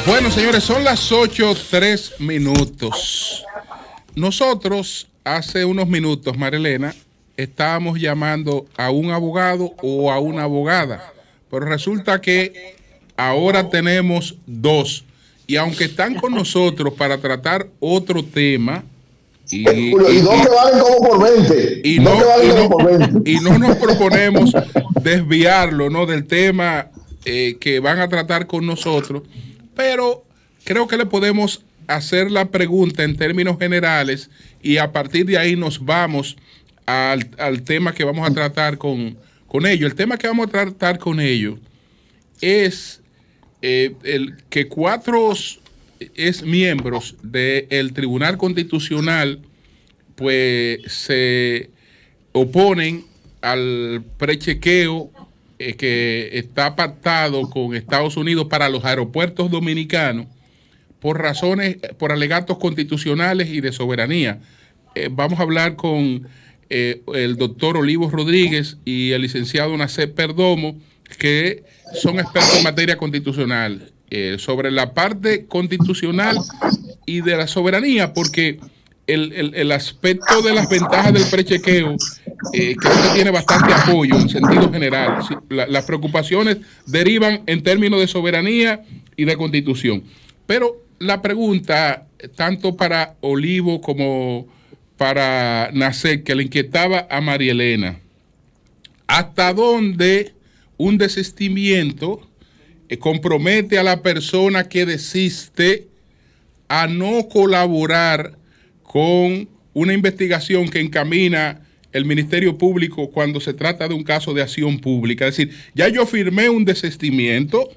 Bueno, señores, son las 8:03. Nosotros hace unos minutos, Marilena, estábamos llamando a un abogado o a una abogada, pero resulta que ahora tenemos dos. Y aunque están con nosotros para tratar otro tema, y dos que valen como por 20. Y no nos proponemos desviarlo, ¿no?, del tema que van a tratar con nosotros, pero creo que le podemos hacer la pregunta en términos generales y a partir de ahí nos vamos al tema que vamos a tratar con ellos. El tema que vamos a tratar con ellos es el que 4 miembros del Tribunal Constitucional pues se oponen al prechequeo que está pactado con Estados Unidos para los aeropuertos dominicanos por alegatos constitucionales y de soberanía. Vamos a hablar con el doctor Olivo Rodríguez y el licenciado Nacet Perdomo, que son expertos en materia constitucional, sobre la parte constitucional y de la soberanía, porque el aspecto de las ventajas del prechequeo creo que tiene bastante apoyo en sentido general. Sí, las preocupaciones derivan en términos de soberanía y de constitución. Pero la pregunta, tanto para Olivo como para Nacet, que le inquietaba a María Elena, ¿hasta dónde un desistimiento compromete a la persona que desiste a no colaborar con una investigación que encamina el Ministerio Público cuando se trata de un caso de acción pública? Es decir, ya yo firmé un desistimiento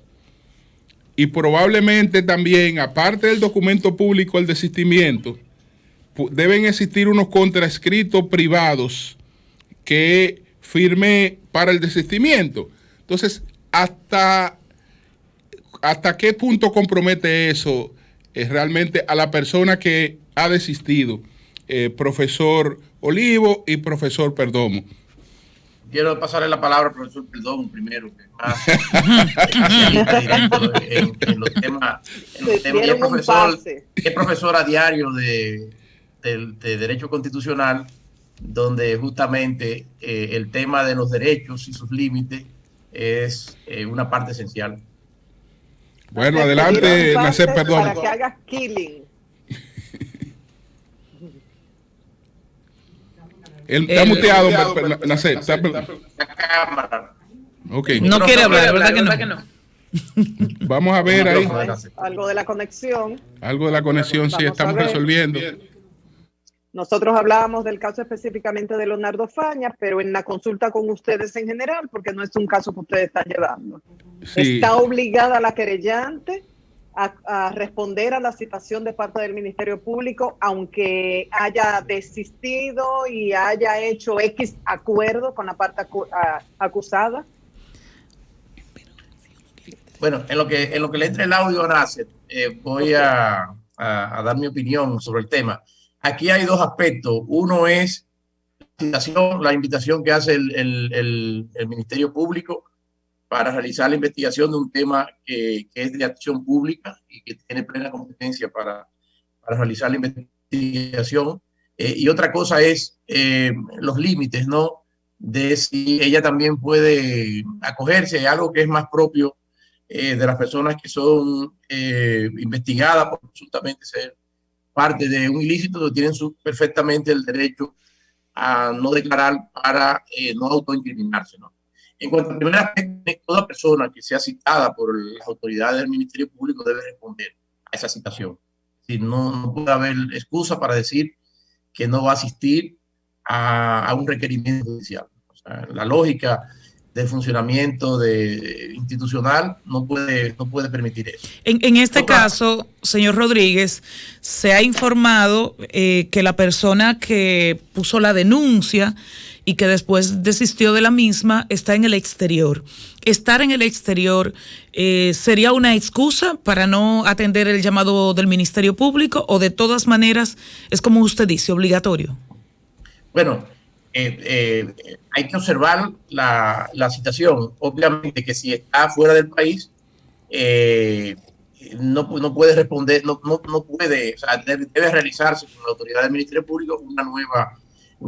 y probablemente también, aparte del documento público del desistimiento, deben existir unos contraescritos privados que firmé para el desistimiento. Entonces, ¿hasta qué punto compromete eso realmente a la persona que ha desistido? Profesor Olivo y profesor Perdomo. Quiero pasarle la palabra al profesor Perdomo primero, que más en los temas. Es profesor a diario de Derecho Constitucional, donde justamente el tema de los derechos y sus límites es una parte esencial. Bueno, adelante, Nacet Perdomo. Para que hagas killing. Él está muteado, Nacet. La cámara. Okay. No quiere hablar, ¿verdad que no? Vamos a ver ahí. Algo de la conexión. Algo de la conexión, sí, estamos resolviendo. Nosotros hablábamos del caso específicamente de Leonardo Faña, pero en la consulta con ustedes en general, porque no es un caso que ustedes están llevando. Sí. Está obligada la querellante a responder a la citación de parte del Ministerio Público, aunque haya desistido y haya hecho X acuerdo con la parte acusada. Bueno, en lo que le entre el audio a Nacet, voy a dar mi opinión sobre el tema. Aquí hay dos aspectos. Uno es la invitación que hace el Ministerio Público para realizar la investigación de un tema que es de acción pública y que tiene plena competencia para realizar la investigación. Y otra cosa es los límites, ¿no? De si ella también puede acogerse a algo que es más propio de las personas que son investigadas por absolutamente ser parte de un ilícito, donde tienen perfectamente el derecho a no declarar para no autoincriminarse, ¿no? En cuanto al primer aspecto, toda persona que sea citada por las autoridades del Ministerio Público debe responder a esa citación. Es decir, no puede haber excusa para decir que no va a asistir a un requerimiento judicial. O sea, la lógica del funcionamiento institucional no puede permitir eso. En este caso, señor Rodríguez, se ha informado que la persona que puso la denuncia y que después desistió de la misma está en el exterior. Estar en el exterior sería una excusa para no atender el llamado del Ministerio Público, o de todas maneras es, como usted dice, obligatorio. Bueno, hay que observar la citación. Obviamente que si está fuera del país, no puede responder, no puede, o sea, debe realizarse con la autoridad del Ministerio Público una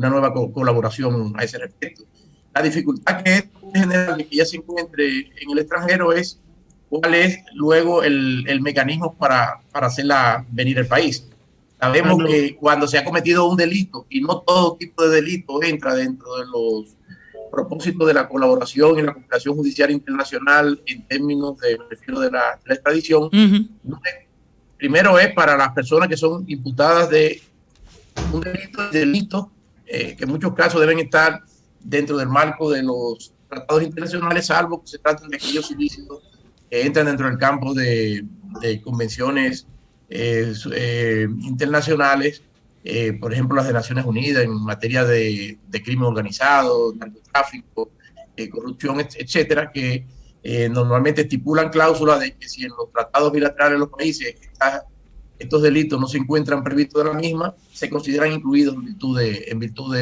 nueva colaboración a ese respecto. La dificultad que es general de que ella se encuentre en el extranjero es cuál es luego el mecanismo para hacerla venir al país. Sabemos que cuando se ha cometido un delito, y no todo tipo de delito entra dentro de los propósitos de la colaboración y la cooperación judicial internacional en términos de la extradición, primero es para las personas que son imputadas de un delito que en muchos casos deben estar dentro del marco de los tratados internacionales, salvo que se traten de aquellos ilícitos que entran dentro del campo de convenciones internacionales, por ejemplo las de Naciones Unidas en materia de crimen organizado, narcotráfico, corrupción, etcétera, que normalmente estipulan cláusulas de que si en los tratados bilaterales de los países estos delitos no se encuentran previstos de la misma, se consideran incluidos en virtud de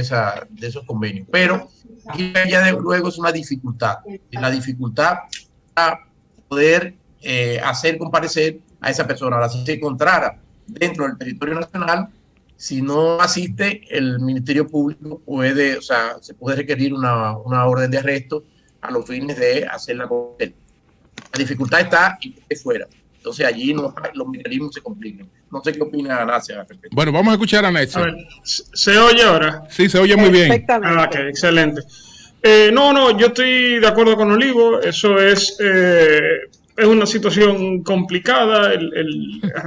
esos convenios. Pero aquí ya luego es una dificultad, la dificultad para poder hacer comparecer a esa persona. Ahora, si se encontrara dentro del territorio nacional, si no asiste, el Ministerio Público se puede requerir una orden de arresto a los fines de hacerla con él. La dificultad está en que esté fuera. Entonces allí los mecanismos se complican. No sé qué opina Nacia al respecto. Bueno, vamos a escuchar a Nacia. A ver, ¿se oye ahora? Sí, se oye muy bien. Ah, ok, excelente. No, yo estoy de acuerdo con Olivo. Eso es una situación complicada.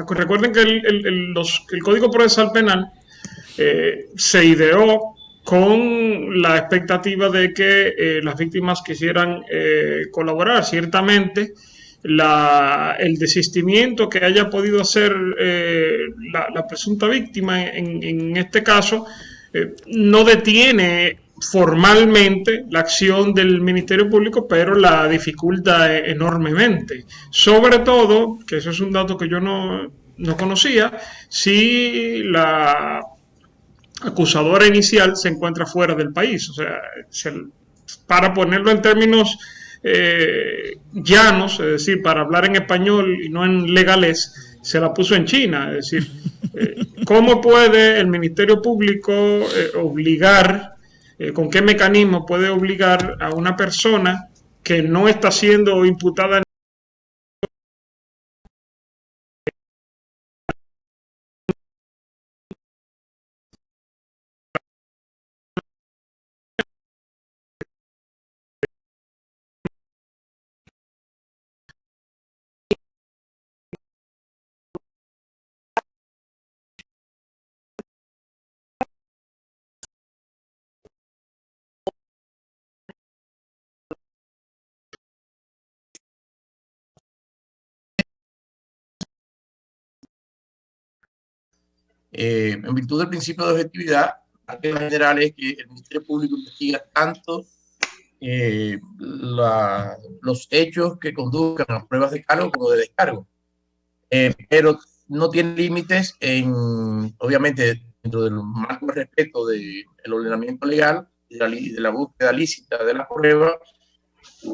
Recuerden que el Código Procesal Penal se ideó con la expectativa de que las víctimas quisieran colaborar. Ciertamente, el desistimiento que haya podido hacer la presunta víctima en este caso no detiene formalmente la acción del Ministerio Público, pero la dificulta enormemente. Sobre todo, que eso es un dato que yo no conocía, si la acusadora inicial se encuentra fuera del país. O sea, para ponerlo en términos llanos, es decir, para hablar en español y no en legalés, se la puso en China. Es decir, ¿cómo puede el Ministerio Público obligar, con qué mecanismo puede obligar a una persona que no está siendo imputada en virtud del principio de objetividad, la regla general es que el Ministerio Público investiga tanto los hechos que conduzcan a pruebas de cargo como de descargo, pero no tiene límites obviamente, dentro del marco de respeto del ordenamiento legal y de la búsqueda lícita de la prueba,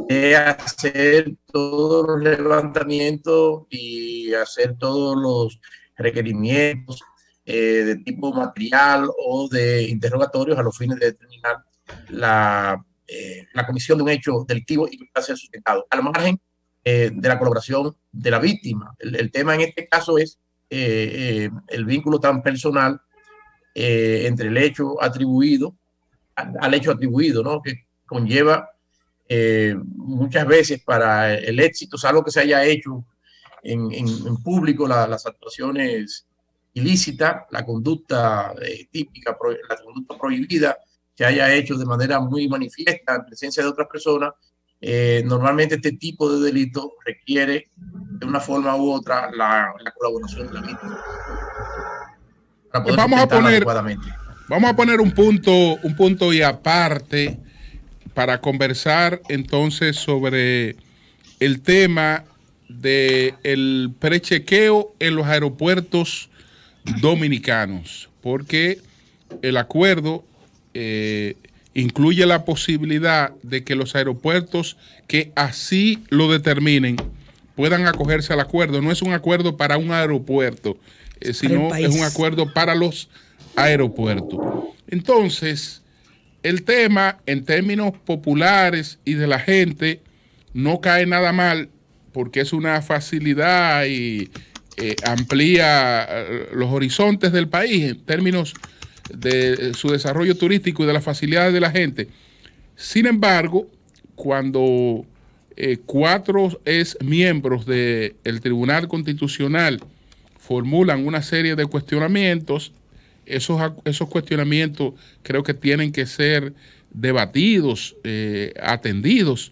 de hacer todos los levantamientos y hacer todos los requerimientos de tipo material o de interrogatorios a los fines de determinar la comisión de un hecho delictivo y que pueda ser sustentado, al margen de la colaboración de la víctima. El tema en este caso es el vínculo tan personal entre el hecho atribuido al hecho atribuido, ¿no? Que conlleva muchas veces para el éxito, salvo que se haya hecho en público las actuaciones ilícitas, la conducta típica, la conducta prohibida, se haya hecho de manera muy manifiesta en presencia de otras personas. Normalmente este tipo de delito requiere de una forma u otra la colaboración de la víctima para poder vamos a poner un punto y aparte para conversar entonces sobre el tema del prechequeo en los aeropuertos dominicanos, porque el acuerdo incluye la posibilidad de que los aeropuertos que así lo determinen puedan acogerse al acuerdo. No es un acuerdo para un aeropuerto, sino es un acuerdo para los aeropuertos. Entonces, el tema en términos populares y de la gente no cae nada mal porque es una facilidad y amplía los horizontes del país en términos de su desarrollo turístico y de las facilidades de la gente. Sin embargo, cuando 4 miembros del Tribunal Constitucional formulan una serie de cuestionamientos, esos cuestionamientos creo que tienen que ser debatidos, atendidos.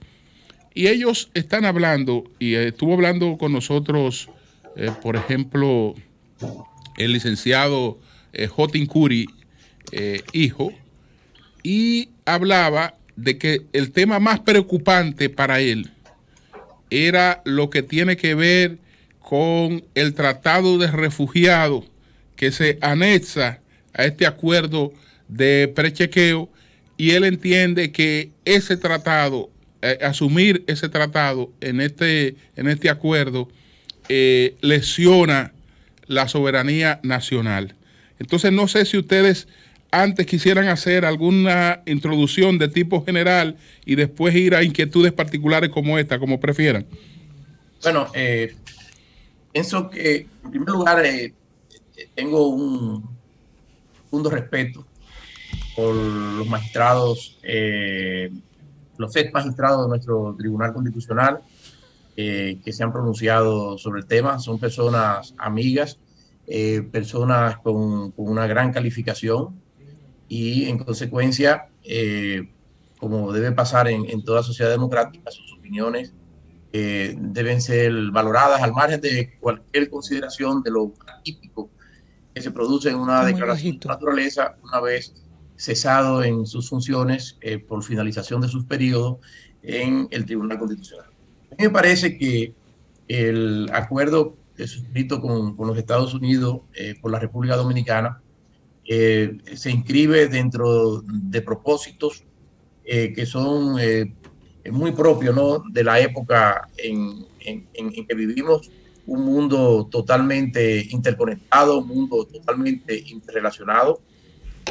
Y ellos están hablando, y estuvo hablando con nosotros, por ejemplo, el licenciado Jotin Curi, hijo, y hablaba de que el tema más preocupante para él era lo que tiene que ver con el tratado de refugiados que se anexa a este acuerdo de prechequeo, y él entiende que ese tratado, asumir ese tratado en este acuerdo, lesiona la soberanía nacional. Entonces no sé si ustedes antes quisieran hacer alguna introducción de tipo general y después ir a inquietudes particulares como esta, como prefieran. Bueno, pienso que en primer lugar tengo un profundo respeto por los magistrados, los ex magistrados de nuestro Tribunal Constitucional que se han pronunciado sobre el tema. Son personas amigas, personas con una gran calificación, y en consecuencia, como debe pasar en toda sociedad democrática, sus opiniones deben ser valoradas al margen de cualquier consideración de lo atípico que se produce en una declaración de naturaleza una vez cesado en sus funciones por finalización de sus periodos en el Tribunal Constitucional. A mí me parece que el acuerdo suscrito con los Estados Unidos por la República Dominicana se inscribe dentro de propósitos que son muy propios, ¿no?, de la época en que vivimos, un mundo totalmente interconectado, un mundo totalmente interrelacionado,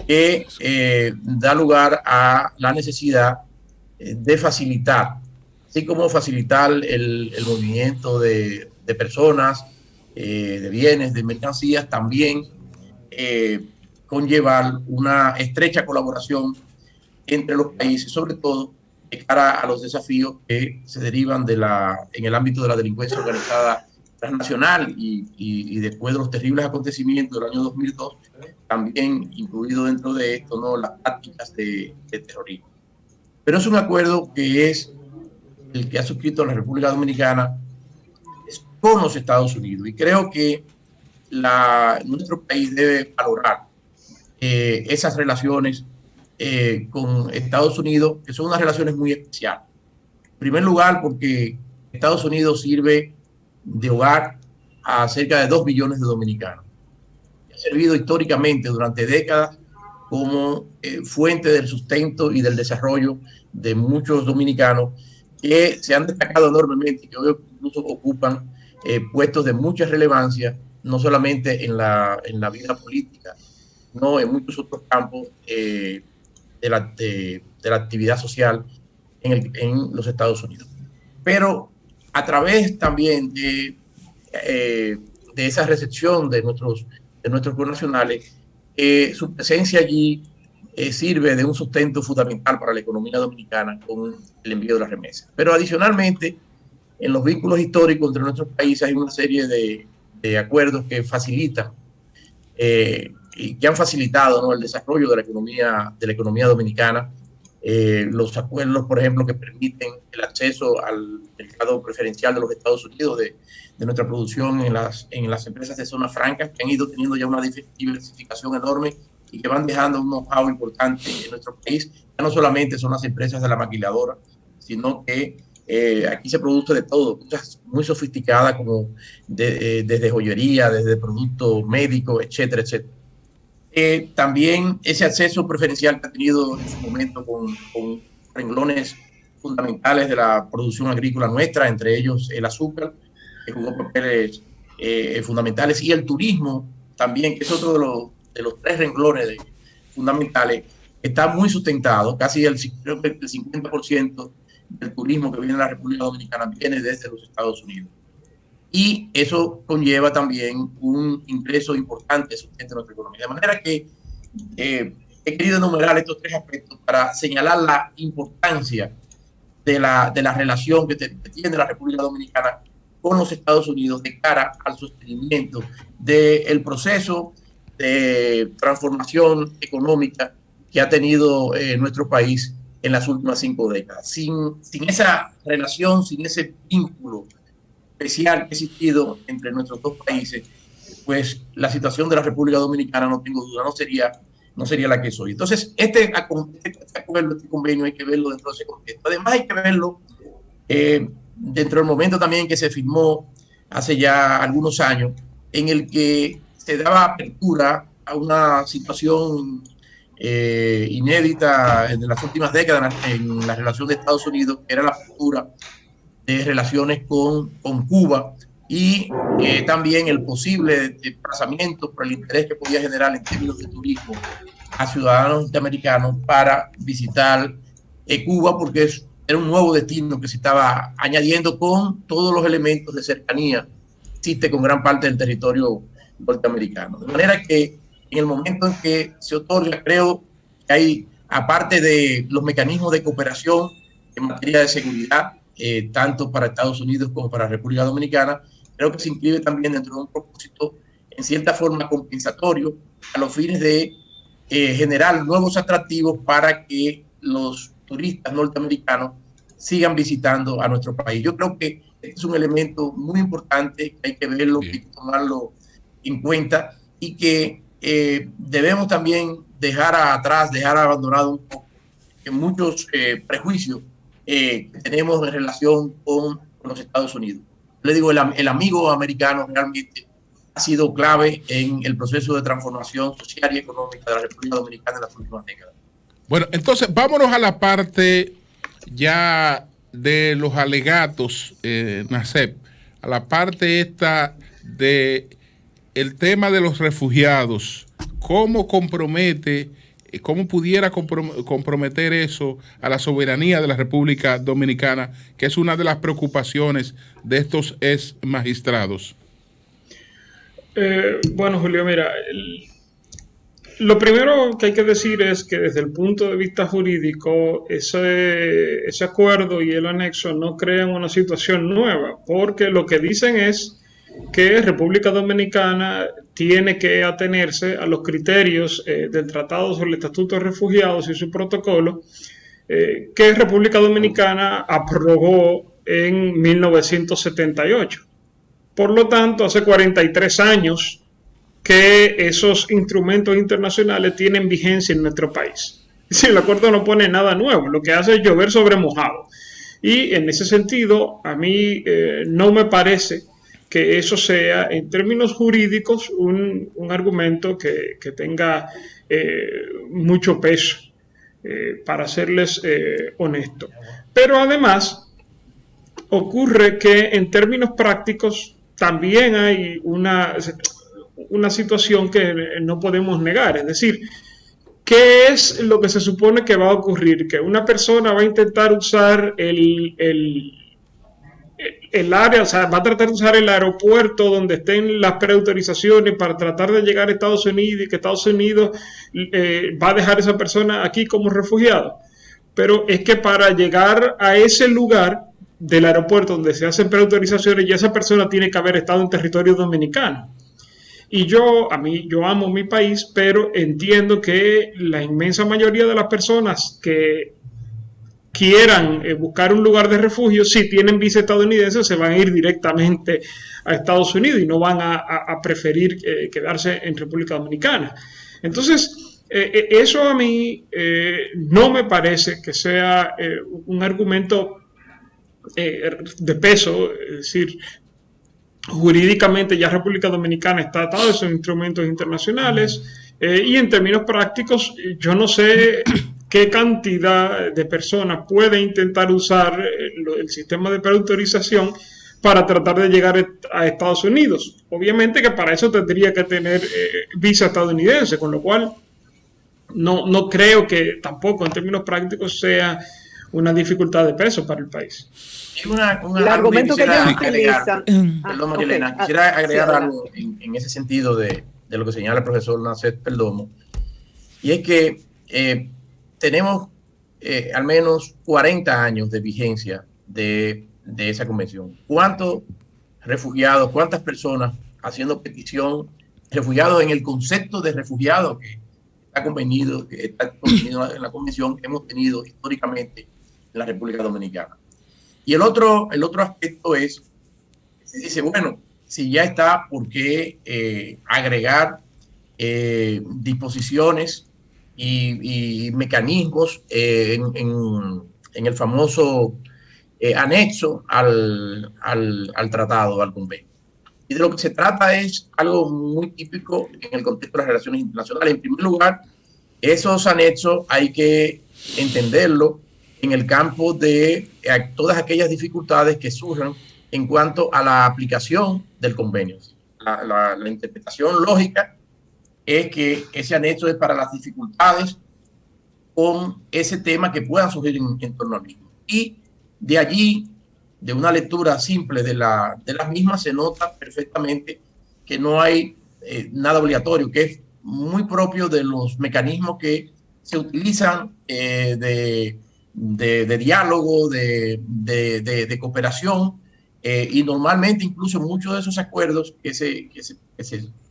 que da lugar a la necesidad de facilitar, así como facilitar el movimiento de personas, de bienes, de mercancías, también conllevar una estrecha colaboración entre los países, sobre todo de cara a los desafíos que se derivan en el ámbito de la delincuencia organizada transnacional y después de los terribles acontecimientos del año 2002, también incluido dentro de esto, ¿no?, las prácticas de terrorismo. Pero es un acuerdo que es el que ha suscrito la República Dominicana con los Estados Unidos, y creo que nuestro país debe valorar esas relaciones con Estados Unidos, que son unas relaciones muy especiales. En primer lugar, porque Estados Unidos sirve de hogar a cerca de 2 millones de dominicanos. Ha servido históricamente durante décadas como fuente del sustento y del desarrollo de muchos dominicanos que se han destacado enormemente y que hoy incluso ocupan puestos de mucha relevancia, no solamente en la vida política, no en muchos otros campos de la actividad social en los Estados Unidos. Pero a través también de esa recepción de nuestros connacionales, su presencia allí sirve de un sustento fundamental para la economía dominicana con el envío de las remesas. Pero adicionalmente, en los vínculos históricos entre nuestros países hay una serie de acuerdos que facilitan y que han facilitado, ¿no?, el desarrollo de la economía dominicana. Los acuerdos, por ejemplo, que permiten el acceso al mercado preferencial de los Estados Unidos de nuestra producción en las empresas de zona franca, que han ido teniendo ya una diversificación enorme y que van dejando un know-how importante en nuestro país. Ya no solamente son las empresas de la maquiladora, sino que aquí se produce de todo, cosas muy sofisticadas como desde joyería, desde productos médicos, etcétera, etcétera. También ese acceso preferencial que ha tenido en su momento con renglones fundamentales de la producción agrícola nuestra, entre ellos el azúcar, que jugó papeles fundamentales, y el turismo también, que es otro de los tres renglones fundamentales, está muy sustentado. Casi creo que el 50% del turismo que viene a la República Dominicana viene desde los Estados Unidos. Y eso conlleva también un ingreso importante sustenta nuestra economía. De manera que he querido enumerar estos tres aspectos para señalar la importancia de la relación que tiene la República Dominicana con los Estados Unidos de cara al sostenimiento del proceso de transformación económica que ha tenido nuestro país en las últimas 5 décadas. Sin esa relación, sin ese vínculo especial que ha existido entre nuestros dos países, pues la situación de la República Dominicana, no tengo duda, no sería la que soy. Entonces, este convenio hay que verlo dentro de ese contexto. Además, hay que verlo dentro del momento también que se firmó hace ya algunos años, en el que se daba apertura a una situación inédita en las últimas décadas en la relación de Estados Unidos, que era la apertura de relaciones con Cuba, y también el posible desplazamiento por el interés que podía generar en términos de turismo a ciudadanos norteamericanos para visitar Cuba, porque era un nuevo destino que se estaba añadiendo con todos los elementos de cercanía que existe con gran parte del territorio norteamericano. De manera que en el momento en que se otorga, creo que hay, aparte de los mecanismos de cooperación en materia de seguridad, tanto para Estados Unidos como para República Dominicana, creo que se inscribe también dentro de un propósito en cierta forma compensatorio a los fines de generar nuevos atractivos para que los turistas norteamericanos sigan visitando a nuestro país. Yo creo que este es un elemento muy importante, que hay que verlo, que hay que tomarlo en cuenta, y que debemos también dejar abandonado un poco muchos prejuicios que tenemos en relación con los Estados Unidos. Le digo, el amigo americano realmente ha sido clave en el proceso de transformación social y económica de la República Dominicana en las últimas décadas. Bueno, entonces vámonos a la parte ya de los alegatos, Nacep, a la parte esta de el tema de los refugiados. ¿Cómo pudiera comprometer eso a la soberanía de la República Dominicana, que es una de las preocupaciones de estos ex magistrados? Bueno, Julio, mira, lo primero que hay que decir es que desde el punto de vista jurídico, ese acuerdo y el anexo no crean una situación nueva, porque lo que dicen es que República Dominicana tiene que atenerse a los criterios del Tratado sobre el Estatuto de Refugiados y su protocolo, que República Dominicana aprobó en 1978. Por lo tanto, hace 43 años que esos instrumentos internacionales tienen vigencia en nuestro país. Si el acuerdo no pone nada nuevo, lo que hace es llover sobre mojado. Y en ese sentido, a mí no me parece que eso sea, en términos jurídicos, un argumento que tenga mucho peso, para serles honesto. Pero además, ocurre que en términos prácticos también hay una situación que no podemos negar. Es decir, ¿qué es lo que se supone que va a ocurrir? Que una persona va a intentar usar el área, o sea, va a tratar de usar el aeropuerto donde estén las preautorizaciones para tratar de llegar a Estados Unidos, y que Estados Unidos va a dejar a esa persona aquí como refugiado. Pero es que para llegar a ese lugar del aeropuerto donde se hacen preautorizaciones, ya esa persona tiene que haber estado en territorio dominicano. Y yo amo mi país, pero entiendo que la inmensa mayoría de las personas que quieran buscar un lugar de refugio, si tienen visa estadounidense, se van a ir directamente a Estados Unidos y no van a preferir quedarse en República Dominicana. Entonces, eso a mí no me parece que sea un argumento de peso. Es decir, jurídicamente ya República Dominicana está atada a esos instrumentos internacionales, y en términos prácticos yo no sé qué cantidad de personas puede intentar usar el sistema de preautorización para tratar de llegar a Estados Unidos. Obviamente que para eso tendría que tener visa estadounidense, con lo cual no creo que tampoco en términos prácticos sea una dificultad de peso para el país. El argumento que ellos utilizan. Perdón, Marilena, quisiera agregar algo en ese sentido de lo que señala el profesor Nacet Perdomo, y es que tenemos al menos 40 años de vigencia de esa convención. ¿Cuántos refugiados, cuántas personas haciendo petición, refugiados en el concepto de refugiado que está convenido en la convención, hemos tenido históricamente en la República Dominicana? Y el otro aspecto es, se dice, bueno, si ya está, ¿por qué agregar disposiciones y mecanismos en el famoso anexo al tratado, al convenio? Y de lo que se trata es algo muy típico en el contexto de las relaciones internacionales. En primer lugar, esos anexos hay que entenderlo en el campo de todas aquellas dificultades que surjan en cuanto a la aplicación del convenio. La interpretación lógica es que ese anexo es para las dificultades con ese tema que puedan surgir en torno al mismo. Y de allí, de una lectura simple de las mismas, se nota perfectamente que no hay nada obligatorio, que es muy propio de los mecanismos que se utilizan de diálogo, de cooperación, y normalmente incluso muchos de esos acuerdos que se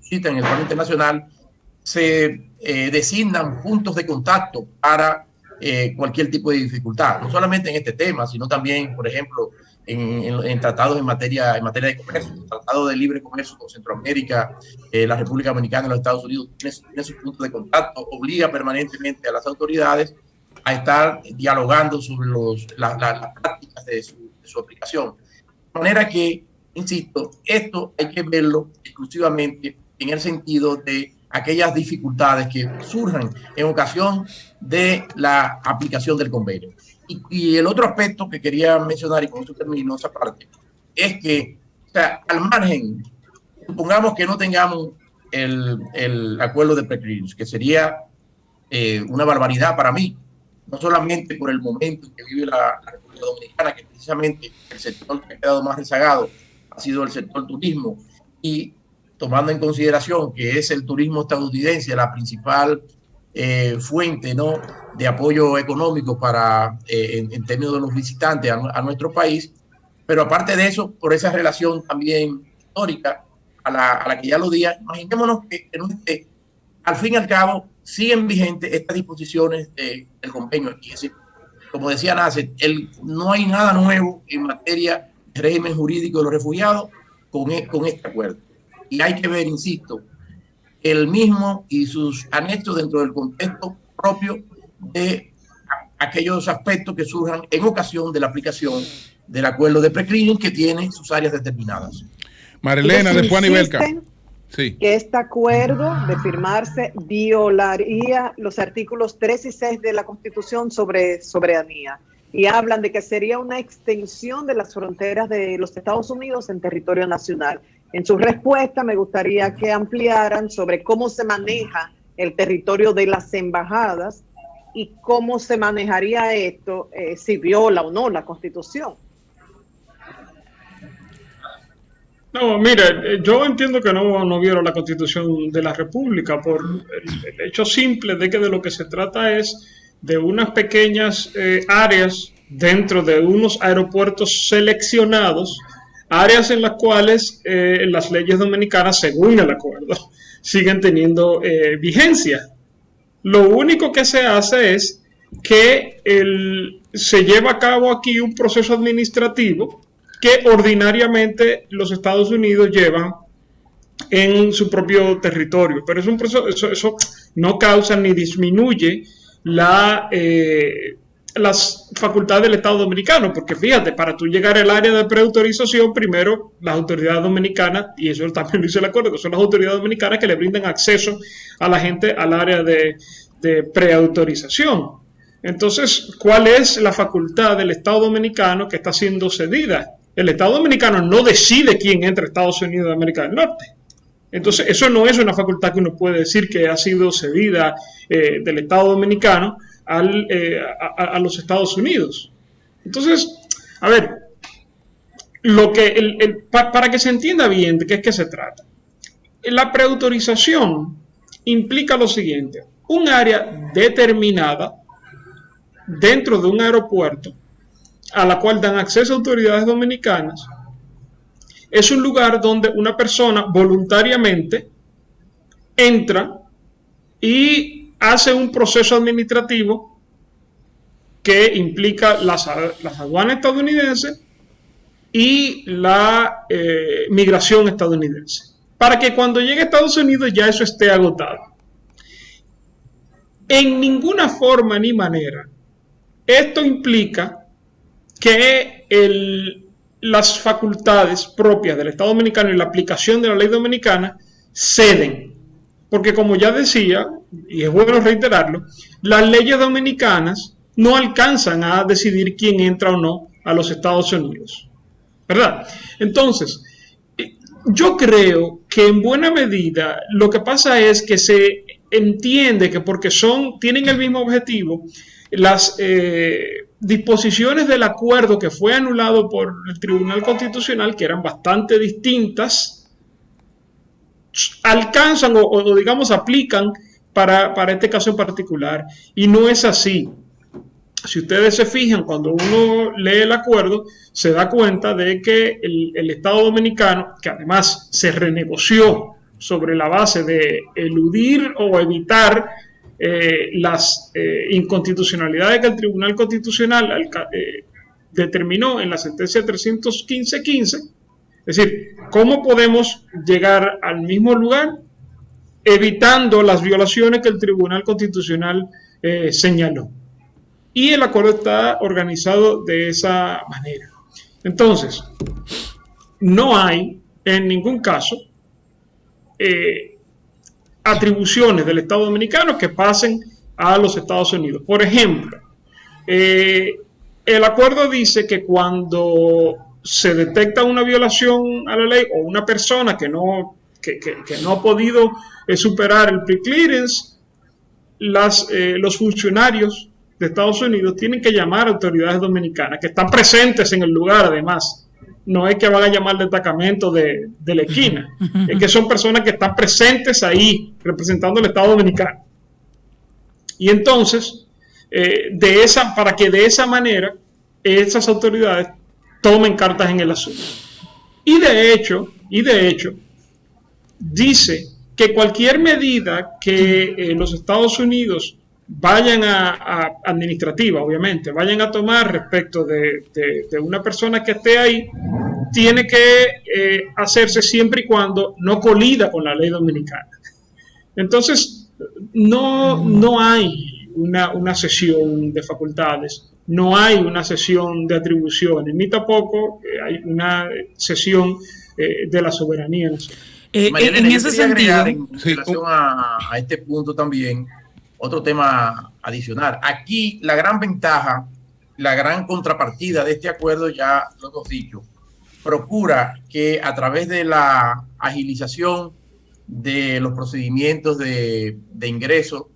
citan en el plano internacional se designan puntos de contacto para cualquier tipo de dificultad, no solamente en este tema, sino también, por ejemplo, en tratados en materia de comercio. El Tratado de Libre Comercio con Centroamérica, la República Dominicana y los Estados Unidos tiene sus puntos de contacto, obliga permanentemente a las autoridades a estar dialogando sobre las prácticas de su aplicación. De manera que, insisto, esto hay que verlo exclusivamente en el sentido de aquellas dificultades que surjan en ocasión de la aplicación del convenio. Y el otro aspecto que quería mencionar, y con eso termino esa parte, es que, o sea, al margen, supongamos que no tengamos el acuerdo de Preclearance, que sería una barbaridad para mí, no solamente por el momento en que vive la República Dominicana, que precisamente el sector que ha quedado más rezagado ha sido el sector turismo, y tomando en consideración que es el turismo estadounidense la principal fuente, ¿no?, de apoyo económico para en términos de los visitantes a nuestro país, pero aparte de eso, por esa relación también histórica a la que ya lo dije, imaginémonos que al fin y al cabo siguen vigentes estas disposiciones del convenio aquí. Es decir, como decía Nacet, no hay nada nuevo en materia de régimen jurídico de los refugiados con este acuerdo. Y hay que ver, insisto, el mismo y sus anexos dentro del contexto propio de aquellos aspectos que surjan en ocasión de la aplicación del acuerdo de Preclearance, que tiene sus áreas determinadas. Marilena, de Juan y Belka. Sí. Que este acuerdo de firmarse violaría los artículos 3 y 6 de la Constitución sobre soberanía, y hablan de que sería una extensión de las fronteras de los Estados Unidos en territorio nacional. En su respuesta me gustaría que ampliaran sobre cómo se maneja el territorio de las embajadas y cómo se manejaría esto si viola o no la Constitución. No, mire, yo entiendo que no viola la Constitución de la República por el hecho simple de que de lo que se trata es de unas pequeñas áreas dentro de unos aeropuertos seleccionados, áreas en las cuales las leyes dominicanas, según el acuerdo, siguen teniendo vigencia. Lo único que se hace es que se lleva a cabo aquí un proceso administrativo que ordinariamente los Estados Unidos llevan en su propio territorio, pero es un proceso, eso no causa ni disminuye las facultades del Estado Dominicano, porque fíjate, para tú llegar al área de preautorización, primero las autoridades dominicanas, y eso también lo dice el acuerdo, que son las autoridades dominicanas que le brindan acceso a la gente al área de preautorización. Entonces, ¿cuál es la facultad del Estado Dominicano que está siendo cedida El Estado Dominicano no decide quién entra a Estados Unidos de América del Norte. Entonces, eso no es una facultad que uno puede decir que ha sido cedida del Estado Dominicano a los Estados Unidos. Entonces, a ver, para que se entienda bien de qué es que se trata, la preautorización implica lo siguiente: un área determinada dentro de un aeropuerto a la cual dan acceso a autoridades dominicanas es un lugar donde una persona voluntariamente entra y hace un proceso administrativo que implica las aduanas estadounidenses y la migración estadounidense, para que cuando llegue a Estados Unidos ya eso esté agotado. En ninguna forma ni manera esto implica que las facultades propias del Estado Dominicano y la aplicación de la ley dominicana ceden, porque como ya decía, y es bueno reiterarlo, las leyes dominicanas no alcanzan a decidir quién entra o no a los Estados Unidos, ¿verdad? Entonces, yo creo que en buena medida lo que pasa es que se entiende que porque tienen el mismo objetivo, las disposiciones del acuerdo que fue anulado por el Tribunal Constitucional, que eran bastante distintas, alcanzan o digamos aplican para este caso en particular, y no es así. Si ustedes se fijan, cuando uno lee el acuerdo, se da cuenta de que el Estado Dominicano, que además se renegoció sobre la base de eludir o evitar las inconstitucionalidades que el Tribunal Constitucional determinó en la sentencia 315-15, es decir, ¿cómo podemos llegar al mismo lugar evitando las violaciones que el Tribunal Constitucional señaló? Y el acuerdo está organizado de esa manera. Entonces, no hay en ningún caso atribuciones del Estado Dominicano que pasen a los Estados Unidos. Por ejemplo, el acuerdo dice que cuando se detecta una violación a la ley o una persona que no ha podido superar el pre-clearance, los funcionarios de Estados Unidos tienen que llamar a autoridades dominicanas que están presentes en el lugar. Además, no es que van a llamar destacamento de la esquina, es que son personas que están presentes ahí representando al Estado Dominicano. Y entonces, para que de esa manera esas autoridades tomen cartas en el asunto. Y de hecho, dice que cualquier medida que los Estados Unidos administrativa, obviamente, vayan a tomar respecto de una persona que esté ahí, tiene que hacerse siempre y cuando no colida con la ley dominicana. Entonces, no hay una cesión de facultades, no hay una cesión de atribuciones, ni tampoco hay una cesión de la soberanía nacional. En ese sentido, en relación a este punto también, otro tema adicional. Aquí la gran ventaja, la gran contrapartida de este acuerdo, ya lo hemos dicho, procura que a través de la agilización de los procedimientos de ingreso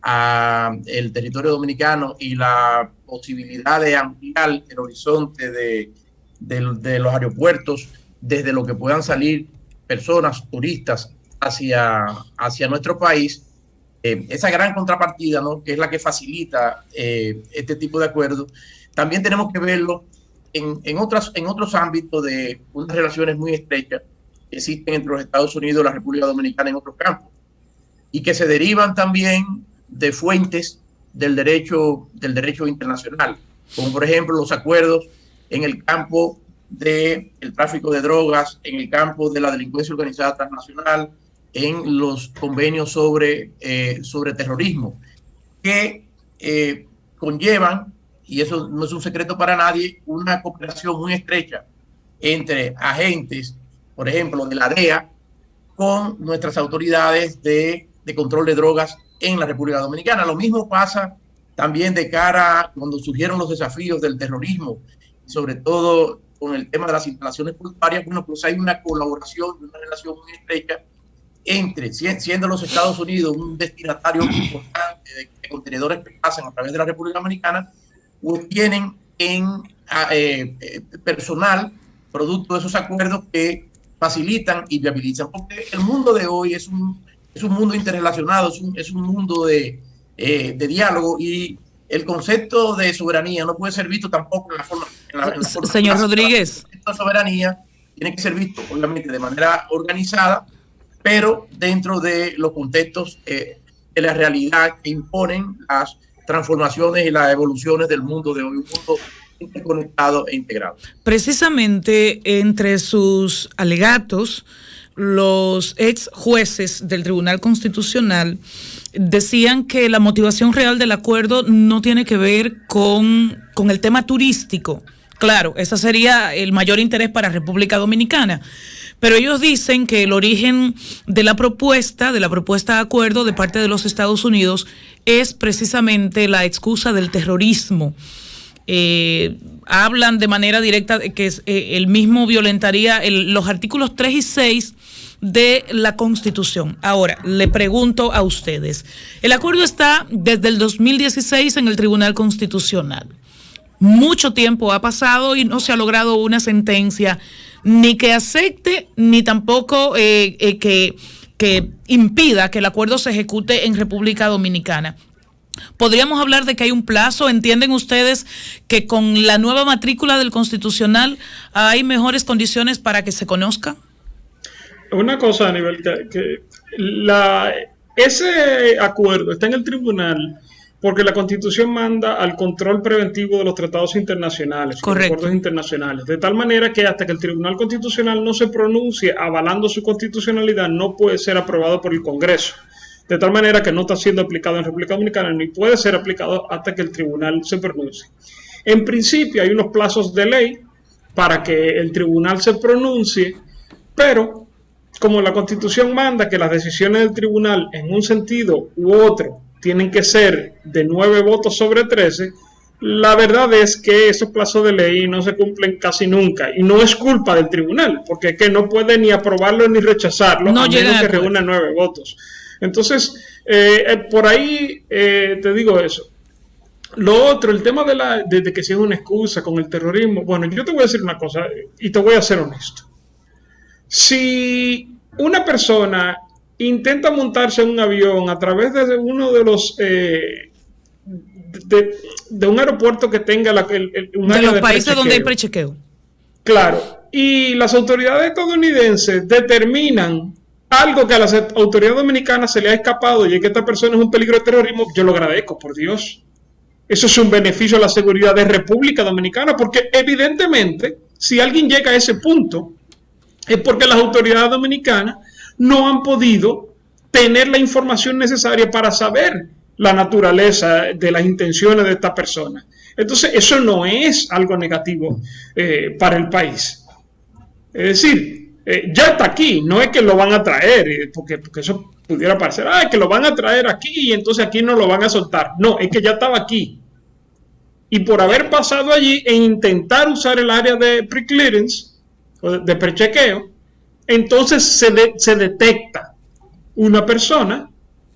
al territorio dominicano y la posibilidad de ampliar el horizonte de los aeropuertos desde lo que puedan salir personas, turistas hacia nuestro país, esa gran contrapartida, ¿no?, que es la que facilita este tipo de acuerdos, también tenemos que verlo en otros ámbitos de unas relaciones muy estrechas que existen entre los Estados Unidos y la República Dominicana en otros campos, y que se derivan también de fuentes del derecho internacional, como por ejemplo los acuerdos en el campo del tráfico de drogas, en el campo de la delincuencia organizada transnacional, en los convenios sobre terrorismo, que conllevan, y eso no es un secreto para nadie, una cooperación muy estrecha entre agentes, por ejemplo, de la DEA, con nuestras autoridades de control de drogas en la República Dominicana. Lo mismo pasa también de cara a cuando surgieron los desafíos del terrorismo, sobre todo con el tema de las instalaciones portuarias, bueno, pues hay una colaboración, una relación muy estrecha entre, siendo los Estados Unidos un destinatario importante de contenedores que pasan a través de la República Dominicana, pues tienen personal producto de esos acuerdos que facilitan y viabilizan, porque el mundo de hoy es un mundo interrelacionado, es un mundo de diálogo, y el concepto de soberanía no puede ser visto tampoco en la forma señor Rodríguez. El concepto de soberanía tiene que ser visto obviamente de manera organizada, pero dentro de los contextos de la realidad que imponen las transformaciones y las evoluciones del mundo de hoy, un mundo interconectado e integrado. Precisamente entre sus alegatos, los ex jueces del Tribunal Constitucional decían que la motivación real del acuerdo no tiene que ver con el tema turístico. Claro, ese sería el mayor interés para República Dominicana. Pero ellos dicen que el origen de la propuesta de acuerdo de parte de los Estados Unidos es precisamente la excusa del terrorismo. Hablan de manera directa de que el mismo violentaría los artículos 3 y 6 de la Constitución. Ahora, le pregunto a ustedes, el acuerdo está desde el 2016 en el Tribunal Constitucional. Mucho tiempo ha pasado y no se ha logrado una sentencia ni que acepte ni tampoco que impida que el acuerdo se ejecute en República Dominicana. ¿Podríamos hablar de que hay un plazo? ¿Entienden ustedes que con la nueva matrícula del Constitucional hay mejores condiciones para que se conozca? Una cosa, Aníbal, ese acuerdo está en el tribunal porque la Constitución manda al control preventivo de los tratados internacionales, los acuerdos internacionales, de tal manera que hasta que el Tribunal Constitucional no se pronuncie avalando su constitucionalidad, no puede ser aprobado por el Congreso. De tal manera que no está siendo aplicado en República Dominicana ni puede ser aplicado hasta que el tribunal se pronuncie. En principio hay unos plazos de ley para que el tribunal se pronuncie, pero como la Constitución manda que las decisiones del tribunal en un sentido u otro tienen que ser de 9 votos sobre 13, la verdad es que esos plazos de ley no se cumplen casi nunca, y no es culpa del tribunal, porque es que no puede ni aprobarlo ni rechazarlo, a menos que reúna 9 votos. Entonces, por ahí te digo eso. Lo otro, el tema de que si es una excusa con el terrorismo, bueno, yo te voy a decir una cosa y te voy a ser honesto. Si una persona intenta montarse en un avión a través de uno de los de un aeropuerto que tenga un área de los países donde hay prechequeo, claro, y las autoridades estadounidenses determinan algo que a las autoridades dominicanas se le ha escapado y es que esta persona es un peligro de terrorismo, yo lo agradezco, por Dios. Eso es un beneficio a la seguridad de República Dominicana, porque evidentemente si alguien llega a ese punto es porque las autoridades dominicanas no han podido tener la información necesaria para saber la naturaleza de las intenciones de esta persona. Entonces, eso no es algo negativo para el país. Es decir, ya está aquí, no es que lo van a traer, porque eso pudiera parecer, que lo van a traer aquí y entonces aquí no lo van a soltar. No, es que ya estaba aquí. Y por haber pasado allí e intentar usar el área de pre-clearance, de prechequeo, entonces se detecta una persona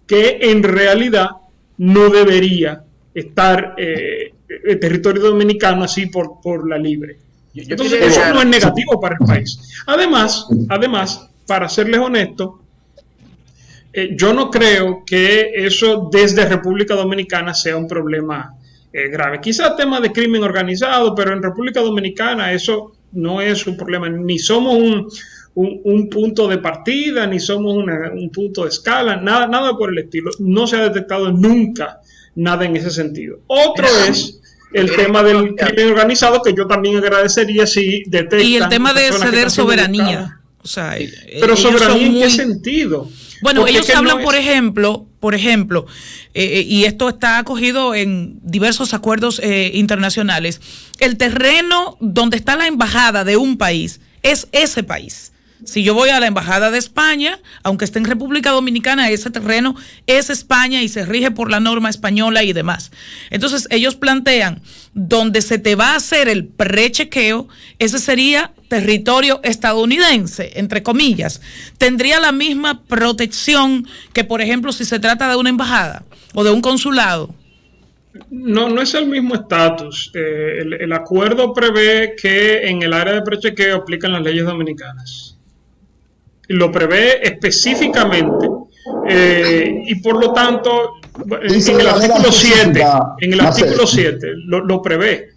que en realidad no debería estar en territorio dominicano así por la libre. Entonces eso no es negativo para el país. Además, para serles honesto, yo no creo que eso desde República Dominicana sea un problema grave. Quizás tema de crimen organizado, pero en República Dominicana eso no es un problema. Ni somos un punto de partida, ni somos un punto de escala, nada por el estilo. No se ha detectado nunca nada en ese sentido. Otro es el tema del crimen organizado, que yo también agradecería si detectan. Y el tema de ceder soberanía. O sea, pero soberanía ¿en qué sentido? Bueno, porque ellos hablan, por ejemplo, y esto está acogido en diversos acuerdos internacionales, el terreno donde está la embajada de un país es ese país. Si yo voy a la Embajada de España, aunque esté en República Dominicana, ese terreno es España y se rige por la norma española y demás. Entonces, ellos plantean, donde se te va a hacer el prechequeo, ese sería territorio estadounidense, entre comillas. ¿Tendría la misma protección que, por ejemplo, si se trata de una embajada o de un consulado? No es el mismo estatus. El acuerdo prevé que en el área de prechequeo aplican las leyes dominicanas. Lo prevé específicamente y por lo tanto en el artículo 7 lo prevé.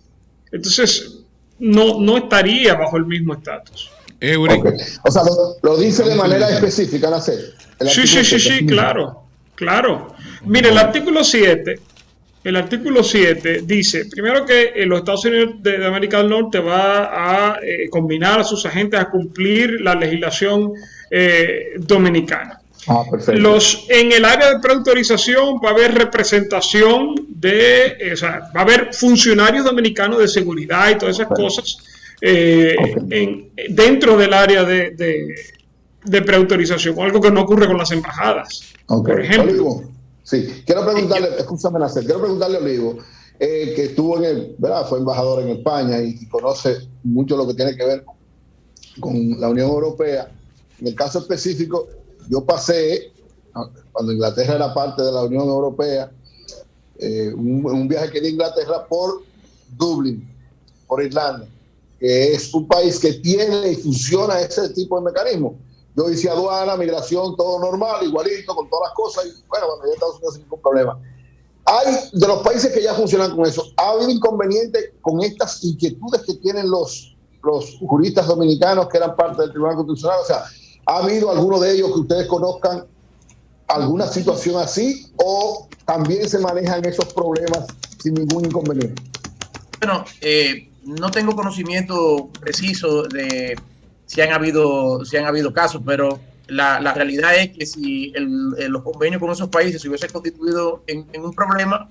Entonces no estaría bajo el mismo estatus. Okay. O sea, lo dice de manera específica, Nacer. Sí, claro. Mire, el artículo 7 dice, primero que los Estados Unidos de América del Norte va a combinar a sus agentes a cumplir la legislación dominicana. Perfecto. En el área de preautorización va a haber representación va a haber funcionarios dominicanos de seguridad y todas esas cosas dentro del área de preautorización, algo que no ocurre con las embajadas, por ejemplo. Olivo, sí, quiero preguntarle a Olivo, que estuvo fue embajador en España y conoce mucho lo que tiene que ver con la Unión Europea. En el caso específico, yo pasé, cuando Inglaterra era parte de la Unión Europea, un viaje que di a Inglaterra por Dublín, por Irlanda, que es un país que tiene y funciona ese tipo de mecanismo. Yo hice aduana, migración, todo normal, igualito, con todas las cosas, y bueno, cuando ya Estados Unidos sin ningún problema. Hay, de los países que ya funcionan con eso, ¿ha habido inconveniente con estas inquietudes que tienen los juristas dominicanos que eran parte del Tribunal Constitucional? O sea, ¿ha habido alguno de ellos que ustedes conozcan alguna situación así o también se manejan esos problemas sin ningún inconveniente? Bueno, no tengo conocimiento preciso de si han habido casos, pero la realidad es que si los convenios con esos países se hubiesen constituido en un problema,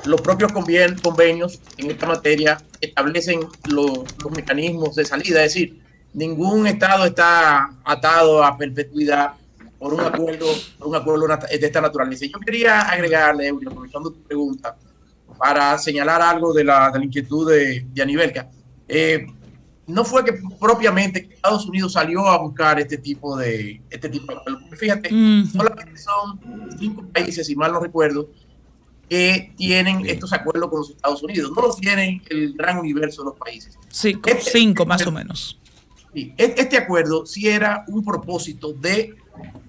los propios convenios en esta materia establecen los mecanismos de salida, es decir, ningún Estado está atado a perpetuidad por un acuerdo de esta naturaleza. Yo quería agregarle, aprovechando tu pregunta, para señalar algo de la inquietud de Anibelka. No fue que propiamente Estados Unidos salió a buscar este tipo de acuerdos. Fíjate, solamente son 5 países, si mal no recuerdo, que tienen estos acuerdos con los Estados Unidos. No los tienen el gran universo de los países. 5 más o menos. Sí, este acuerdo sí era un propósito de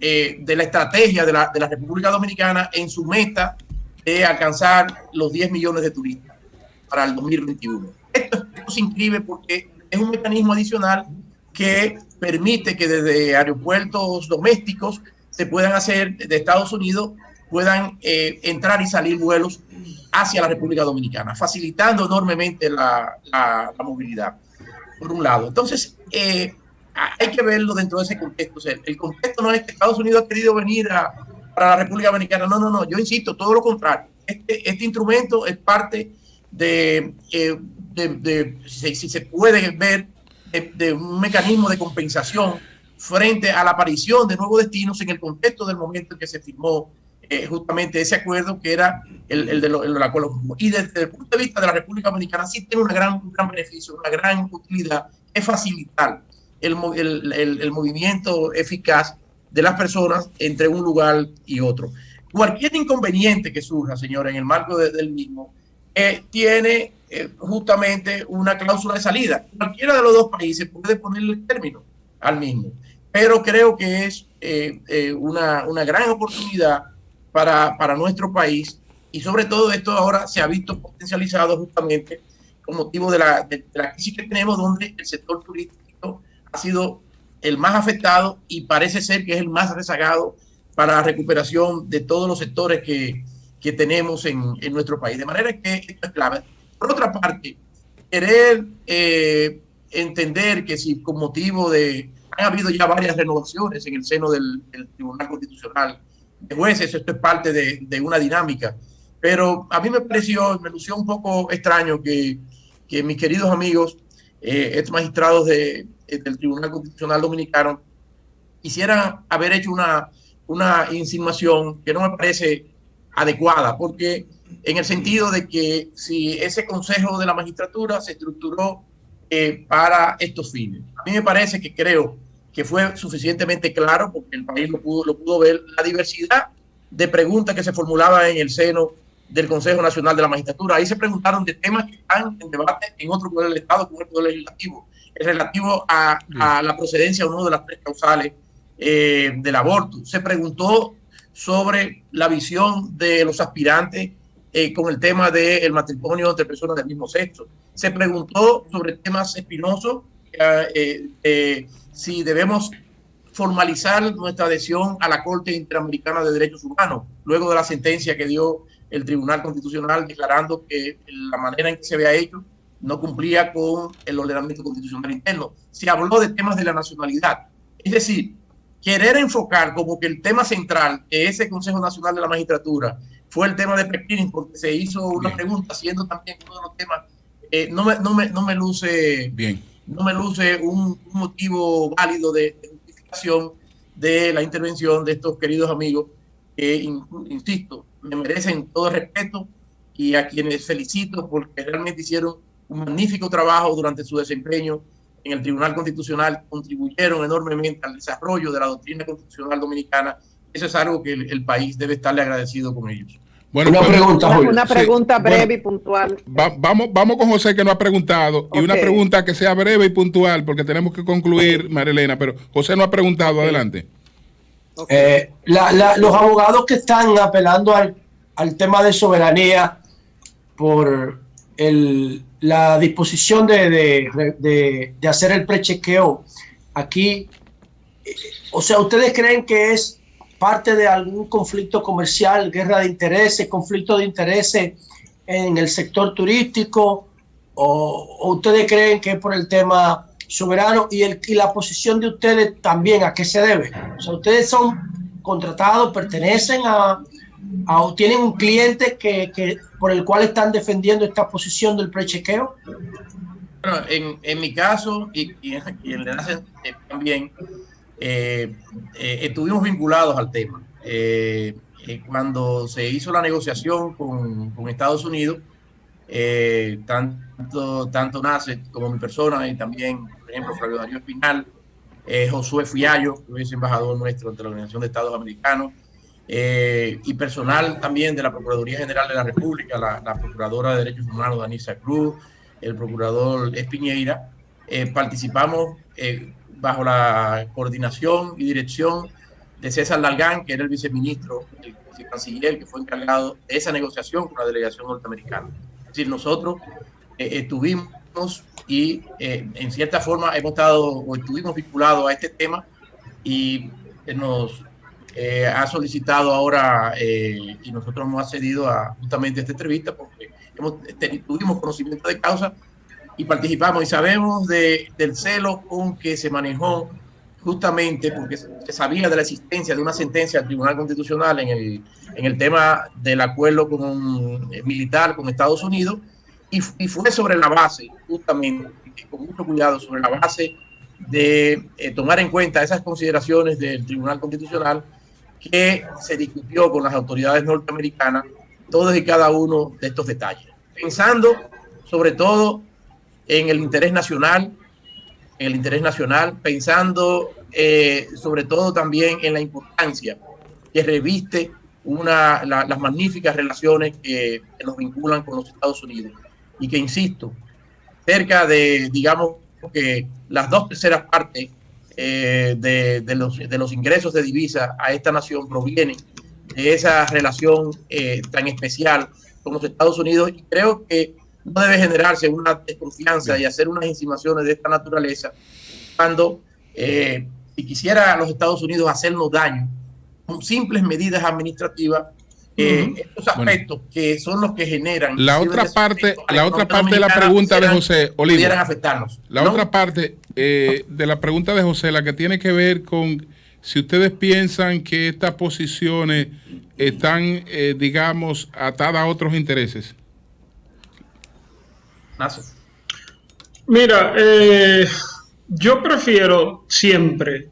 la estrategia de la República Dominicana en su meta de alcanzar los 10 millones de turistas para el 2021. Esto se inscribe porque es un mecanismo adicional que permite que desde aeropuertos domésticos se puedan hacer, de Estados Unidos, puedan entrar y salir vuelos hacia la República Dominicana, facilitando enormemente la movilidad, por un lado. Entonces, hay que verlo dentro de ese contexto. O sea, el contexto no es que Estados Unidos ha querido venir para la República Dominicana. No. Yo insisto, todo lo contrario. Este instrumento es parte si se puede ver, de un mecanismo de compensación frente a la aparición de nuevos destinos en el contexto del momento en que se firmó justamente ese acuerdo, que era el acuerdo. Y desde el punto de vista de la República Dominicana sí tiene un gran beneficio, una gran utilidad, es facilitar el movimiento eficaz de las personas entre un lugar y otro. Cualquier inconveniente que surja, señora, en el marco del mismo, tiene justamente una cláusula de salida. Cualquiera de los dos países puede ponerle el término al mismo, pero creo que es una gran oportunidad para nuestro país, y sobre todo esto ahora se ha visto potencializado justamente con motivo de la crisis que tenemos, donde el sector turístico ha sido el más afectado y parece ser que es el más rezagado para la recuperación de todos los sectores que tenemos en nuestro país. De manera que esto es clave. Por otra parte, querer entender que si con motivo han habido ya varias renovaciones en el seno del Tribunal Constitucional de jueces, esto es parte de una dinámica, pero a mí me lució un poco extraño que mis queridos amigos, estos magistrados del Tribunal Constitucional Dominicano, quisiera haber hecho una insinuación que no me parece adecuada, porque en el sentido de que si ese Consejo de la Magistratura se estructuró para estos fines, a mí me parece que creo que fue suficientemente claro, porque el país lo pudo ver, la diversidad de preguntas que se formulaban en el seno del Consejo Nacional de la Magistratura. Ahí se preguntaron de temas que están en debate en otro poder del Estado, como el poder legislativo, relativo a la procedencia o no de las 3 causales del aborto. Se preguntó sobre la visión de los aspirantes con el tema del matrimonio entre personas del mismo sexo. Se preguntó sobre temas espinosos, si debemos formalizar nuestra adhesión a la Corte Interamericana de Derechos Humanos, luego de la sentencia que dio el Tribunal Constitucional declarando que la manera en que se había hecho no cumplía con el ordenamiento constitucional interno. Se habló de temas de la nacionalidad. Es decir, querer enfocar como que el tema central de ese Consejo Nacional de la Magistratura fue el tema de Pekín, porque se hizo una pregunta, siendo también uno de los temas, no me luce bien. No me luce un motivo válido de justificación de la intervención de estos queridos amigos que, insisto, me merecen todo el respeto y a quienes felicito porque realmente hicieron un magnífico trabajo durante su desempeño en el Tribunal Constitucional, contribuyeron enormemente al desarrollo de la doctrina constitucional dominicana. Eso es algo que el país debe estarle agradecido con ellos. Bueno, una pregunta breve y puntual. Vamos con José, que no ha preguntado, y una pregunta que sea breve y puntual, porque tenemos que concluir, María Elena, pero José no ha preguntado, adelante. Los abogados que están apelando al tema de soberanía por la disposición de hacer el prechequeo aquí, o sea, ¿ustedes creen que es parte de algún conflicto comercial, guerra de intereses, conflicto de intereses en el sector turístico, o ustedes creen que es por el tema soberano y la posición de ustedes también, ¿a qué se debe? O sea, ustedes son contratados, pertenecen o tienen un cliente que por el cual están defendiendo esta posición del prechequeo. Bueno, en mi caso y en la también estuvimos vinculados al tema. Cuando se hizo la negociación con Estados Unidos, tanto NACET como mi persona y también, por ejemplo, Flavio Darío Espinal, Josué Fiallo, que es embajador nuestro ante la Organización de Estados Americanos, y personal también de la Procuraduría General de la República, la Procuradora de Derechos Humanos, Danisa Cruz, el Procurador Espiñeira, participamos bajo la coordinación y dirección de César Largán, que era el viceministro, el vicecanciller, que fue encargado de esa negociación con la delegación norteamericana. Es decir, nosotros estuvimos y en cierta forma hemos estado o estuvimos vinculados a este tema y nos ha solicitado ahora y nosotros hemos accedido a justamente esta entrevista porque tuvimos conocimiento de causa y participamos y sabemos del celo con que se manejó justamente porque se sabía de la existencia de una sentencia del Tribunal Constitucional en el tema del acuerdo militar con Estados Unidos y fue sobre la base, justamente, con mucho cuidado, sobre la base de tomar en cuenta esas consideraciones del Tribunal Constitucional que se discutió con las autoridades norteamericanas todos y cada uno de estos detalles, pensando sobre todo en el interés nacional, pensando sobre todo también en la importancia que reviste las magníficas relaciones que nos vinculan con los Estados Unidos y que, insisto, cerca de, digamos, que las 2/3 partes de los ingresos de divisa a esta nación provienen de esa relación tan especial con los Estados Unidos, y creo que no debe generarse una desconfianza y hacer unas insinuaciones de esta naturaleza cuando si quisiera los Estados Unidos hacernos daño con simples medidas administrativas, estos aspectos que son los que generan la otra parte de la pregunta de José Olivo, pudieran afectarnos. La otra parte de la pregunta de José, la que tiene que ver con si ustedes piensan que estas posiciones están, digamos, atadas a otros intereses. Mira, yo prefiero siempre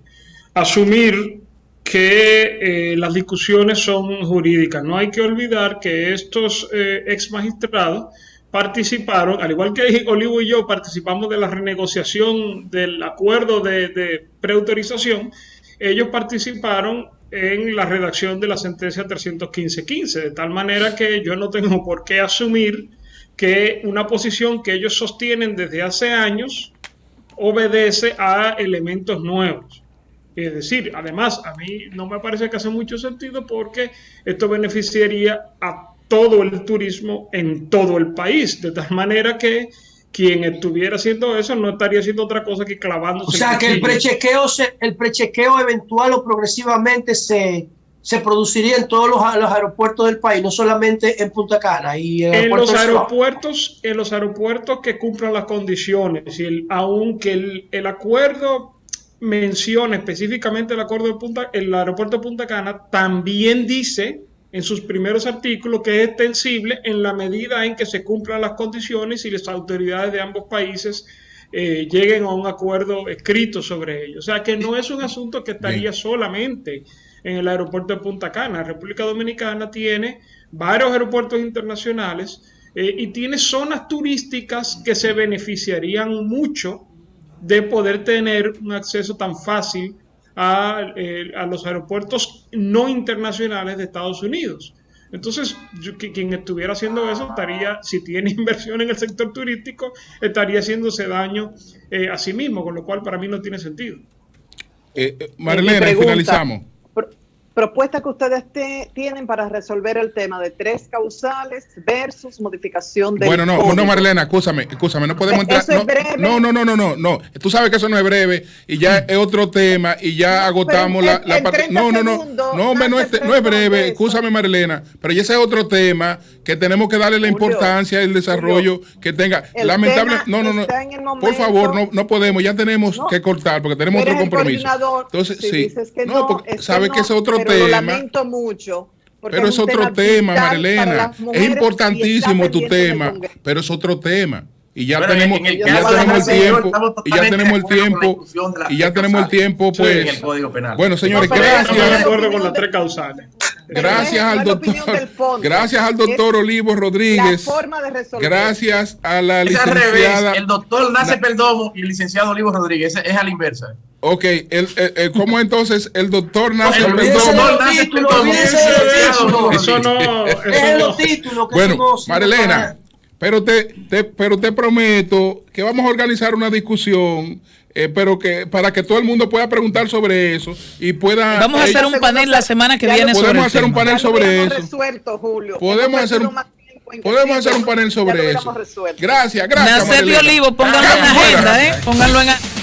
asumir que las discusiones son jurídicas. No hay que olvidar que estos ex magistrados participaron, al igual que Olivo y yo participamos de la renegociación del acuerdo de preautorización, ellos participaron en la redacción de la sentencia 315-15, de tal manera que yo no tengo por qué asumir que una posición que ellos sostienen desde hace años obedece a elementos nuevos. Es decir, además, a mí no me parece que hace mucho sentido porque esto beneficiaría a todo el turismo en todo el país, de tal manera que quien estuviera haciendo eso no estaría haciendo otra cosa que clavándose. O sea, que el prechequeo eventual o progresivamente se produciría en todos los aeropuertos del país, no solamente en Punta Cana. Y en los aeropuertos que cumplan las condiciones, y aunque el acuerdo menciona específicamente el aeropuerto de Punta Cana, también dice en sus primeros artículos que es extensible en la medida en que se cumplan las condiciones y las autoridades de ambos países lleguen a un acuerdo escrito sobre ello. O sea que no es un asunto que estaría solamente en el aeropuerto de Punta Cana. La República Dominicana tiene varios aeropuertos internacionales y tiene zonas turísticas que se beneficiarían mucho de poder tener un acceso tan fácil a los aeropuertos no internacionales de Estados Unidos. Entonces, quien estuviera haciendo eso si tiene inversión en el sector turístico, estaría haciéndose daño a sí mismo, con lo cual para mí no tiene sentido. Marlene, finalizamos. Propuesta que ustedes tienen para resolver el tema de 3 causales versus modificación del Bueno, no, Marlene, escúchame, no podemos entrar. Eso es breve. No. Tú sabes que eso no es breve y ya es otro tema y ya agotamos la parte. No es breve, escúchame, Marlene, pero ya ese es otro tema que tenemos que darle la importancia, el desarrollo que tenga. Lamentable, por favor, no podemos, ya tenemos que cortar porque tenemos otro compromiso. Entonces, porque sabes que ese otro tema. Lo lamento mucho. Pero es otro tema, Marilena. Es importantísimo tu tema, pero es otro tema. Y ya tenemos el tiempo, pues. Bueno, señores, gracias al doctor Olivo Rodríguez. Gracias a la licenciada. El doctor Nace Perdomo y el licenciado Olivo Rodríguez es a la inversa. Ok, ¿cómo entonces el doctor Nace Perdomo? Eso no. Bueno, Marilena, pero te prometo que vamos a organizar una discusión, pero que para que todo el mundo pueda preguntar sobre eso y pueda. Vamos a hacer un panel la semana que viene. Podemos hacer un panel sobre eso. Podemos hacer un panel sobre eso. Gracias. Nacer de Olivo, pónganlo en agenda, pónganlo en agenda.